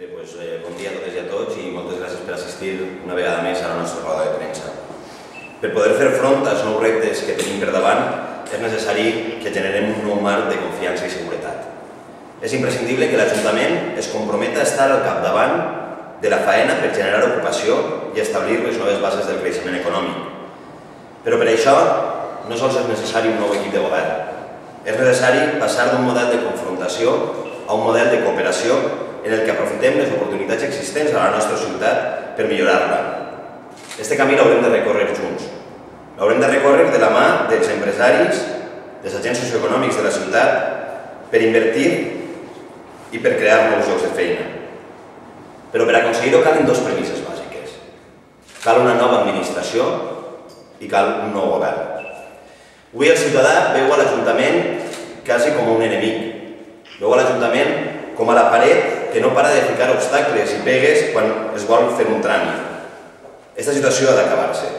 Bon dia a totes i a tots i moltes gràcies per assistir una vegada més a la nostra roda de premsa. Per poder fer front als nous reptes que tenim per davant, és necessari que generem un nou marc de confiança i seguretat. És imprescindible que l'Ajuntament es comprometa a estar al capdavant de la faena per generar ocupació i establir les noves bases del creixement econòmic. Però per això no sols és necessari un nou equip de govern. És necessari passar d'un model de confrontació a un model de cooperació en el que aprofitem les oportunitats existents a la nostra ciutat per millorar-la. Este camí l'haurem de recórrer junts. L'haurem de recórrer de la mà dels empresaris, dels agents socioeconòmics de la ciutat, per invertir i per crear nous llocs de feina. Però per aconseguir-ho calen dues premisses bàsiques. Cal una nova administració i cal un nou govern. Avui el ciutadà veu a l'Ajuntament quasi com un enemic. Veu a l'Ajuntament com a la paret que no para de ficar obstacles i pegues quan es vol fer un tràmit. Aquesta situació ha d'acabar-se.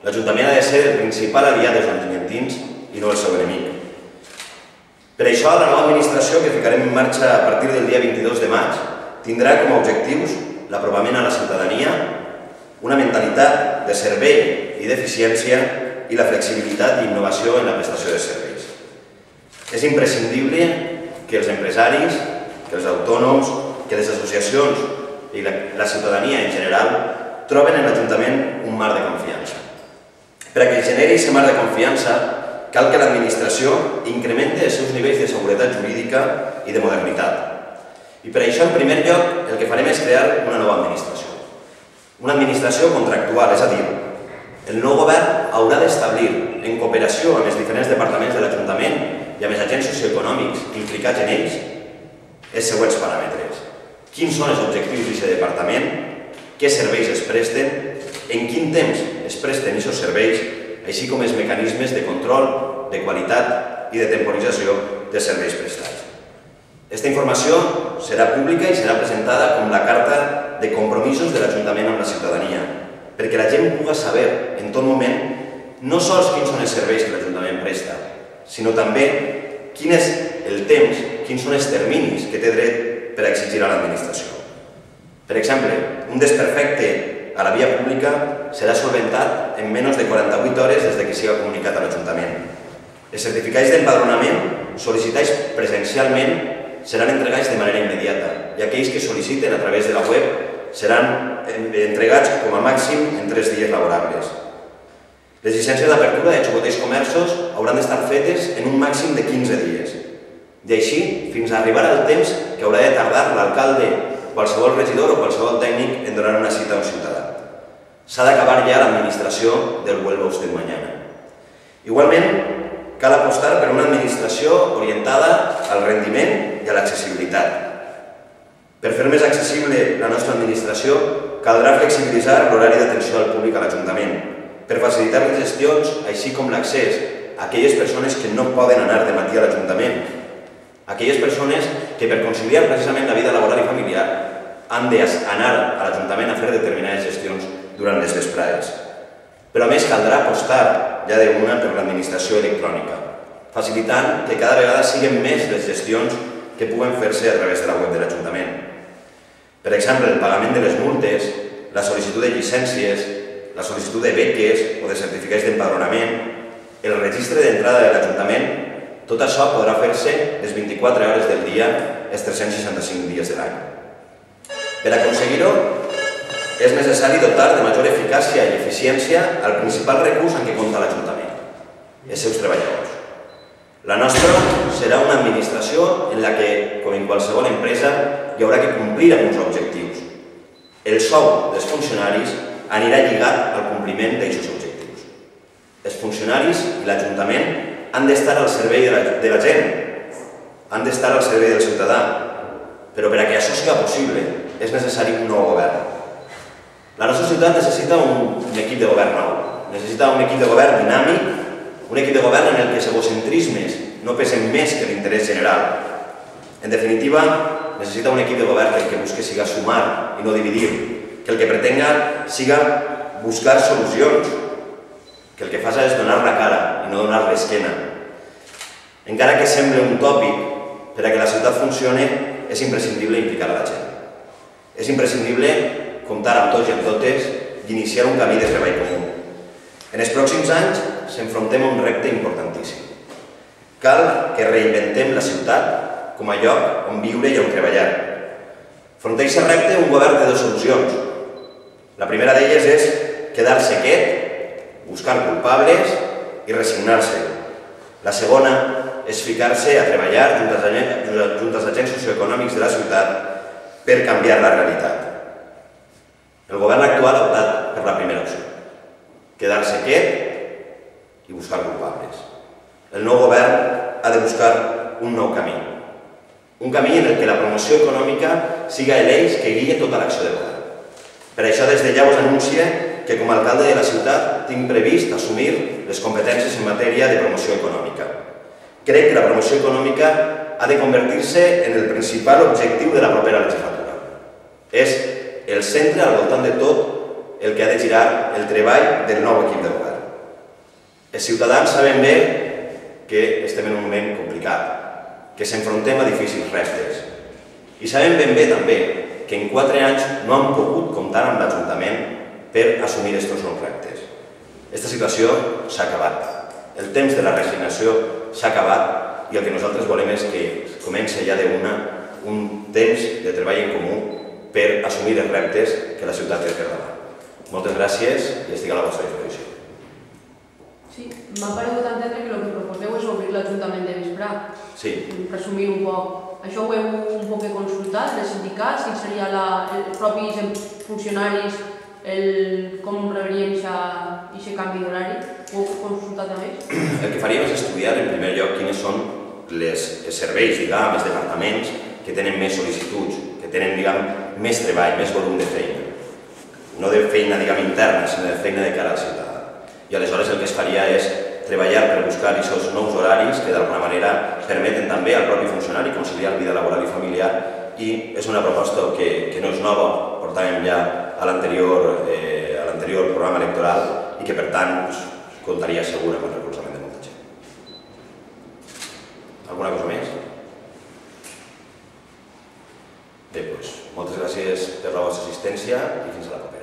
L'Ajuntament ha de ser el principal aliat dels ajuntantins i no el seu enemic. Per això, la nova administració que ficarem en marxa a partir del dia 22 de maig tindrà com a objectius l'apropament a la ciutadania, una mentalitat de servei i d'eficiència i la flexibilitat i innovació en la prestació de serveis. És imprescindible que els empresaris, que els autònoms, que les associacions i la ciutadania en general troben en l'Ajuntament un marc de confiança. Per a que generi aquest marc de confiança, cal que l'administració incrementi els seus nivells de seguretat jurídica i de modernitat. I per això, en primer lloc, el que farem és crear una nova administració. Una administració contractual, és a dir, el nou govern haurà d'establir, en cooperació amb els diferents departaments de l'Ajuntament i amb els agents socioeconòmics implicats en ells, els següents paràmetres. Quins són els objectius d'aquest departament, què serveis es presten, en quin temps es presten aquests serveis, així com els mecanismes de control, de qualitat i de temporització dels serveis prestats. Aquesta informació serà pública i serà presentada com la carta de compromisos de l'Ajuntament amb la ciutadania, perquè la gent pugui saber en tot moment no sols quins són els serveis que l'Ajuntament presta, sinó també quin és el temps, quins són els terminis que té dret per exigir a l'administració. Per exemple, un desperfecte a la via pública serà solventat en menys de 48 hores des que siga comunicat a l'Ajuntament. Els certificats d'empadronament sol·licitats presencialment seran entregats de manera immediata i aquells que sol·liciten a través de la web seran entregats com a màxim en 3 dies laborables. Les llicències d'apertura de xocotets comerços hauran d'estar fetes en un màxim de 15 dies. I així, fins a arribar al temps que haurà de tardar l'alcalde, qualsevol regidor o qualsevol tècnic en donar una cita a un ciutadà. S'ha d'acabar ja l'administració del vuelva usted mañana. Igualment, cal apostar per una administració orientada al rendiment i a l'accessibilitat. Per fer més accessible la nostra administració, caldrà flexibilitzar l'horari d'atenció al públic a l'Ajuntament, per facilitar les gestions, així com l'accés a aquelles persones que no poden anar de matí a l'Ajuntament, aquelles persones que per conciliar precisament la vida laboral i familiar han d'anar a l'Ajuntament a fer determinades gestions durant les vesprades. Però a més caldrà apostar ja d'una per l'administració electrònica, facilitant que cada vegada siguin més les gestions que puguen fer-se a través de la web de l'Ajuntament. Per exemple, el pagament de les multes, la sol·licitud de llicències, la sol·licitud de beques o de certificats d'empadronament, el registre d'entrada de l'Ajuntament, tot això podrà fer-se les 24 hores del dia, els 365 dies de l'any. Per aconseguir-ho, és necessari dotar de major eficàcia i eficiència el principal recurs en què compta l'Ajuntament, els seus treballadors. La nostra serà una administració en la que, com en qualsevol empresa, hi haurà que complir amb uns objectius. El sou dels funcionaris anirà lligat al compliment d'aquests objectius. Els funcionaris i l'Ajuntament han d'estar al servei de la gent, han d'estar al servei del ciutadà, però per a que això siga possible és necessari un nou govern. La nostra ciutat necessita un equip de govern nou, necessita un equip de govern dinàmic, un equip de govern en el que els egocentrismes no pesen més que l'interès general. En definitiva, necessita un equip de govern que el que busqui siga sumar i no dividir, que el que pretenga siga buscar solucions, que el que fa és donar la cara i no donar l'esquena. Encara que sembli un tòpic, per a que la ciutat funcioni és imprescindible implicar a la gent. És imprescindible comptar amb tots i amb totes i iniciar un camí de treball comú. En els pròxims anys s'enfrontem a un repte importantíssim. Cal que reinventem la ciutat com a lloc on viure i on treballar. Front a aquest repte, un govern té dues solucions. La primera d'elles és quedar-se quiet, buscar culpables i resignar-se. La segona és ficar-se a treballar junt als agents socioeconòmics de la ciutat per canviar la realitat. El govern actual ha optat per la primera opció, quedar-se quiet i buscar culpables. El nou govern ha de buscar un nou camí. Un camí en el que la promoció econòmica siga l'eix que guia tota l'acció de govern. Per això, des de ja us anuncie que com a alcalde de la ciutat tinc previst assumir les competències en matèria de promoció econòmica. Crec que la promoció econòmica ha de convertir-se en el principal objectiu de la propera legislatura. És el centre al voltant de tot el que ha de girar el treball del nou equip de govern. Els ciutadans saben bé que estem en un moment complicat, que s'enfrontem a difícils reptes. I sabem ben bé també que en 4 anys no han pogut comptar amb l'Ajuntament per assumir aquests nous reptes. Aquesta situació s'ha acabat. El temps de la resignació s'ha acabat i el que nosaltres volem és que comenci ja un temps de treball en comú per assumir els reptes que la ciutat té per davant. Moltes gràcies i estic a la vostra disposició. Sí, m'ha paregut entendre que el que proposeu és obrir l'Ajuntament de Vesprà. Sí. Resumir un poc. Això ho heu un poc consultat, els sindicats, quin seria els propis funcionaris, com rebrien aquest canvi d'horari? Ho heu consultat a més? El que faríem és estudiar en primer lloc quins són els serveis, els departaments que tenen més sol·licituds, que tenen més treball, més volum de feina. No de feina interna, sinó de feina de cara al ciutadà. I aleshores el que es faria és treballar per buscar aquests nous horaris que d'alguna manera permeten també al propi funcionari conciliar vida laboral i familiar, i és una proposta que no és nova, portàvem ja a l'anterior programa electoral i que per tant comptaria segur amb el recolzament de molta gent. Alguna cosa més? Bé, doncs moltes gràcies per la vostra assistència i fins a la propera.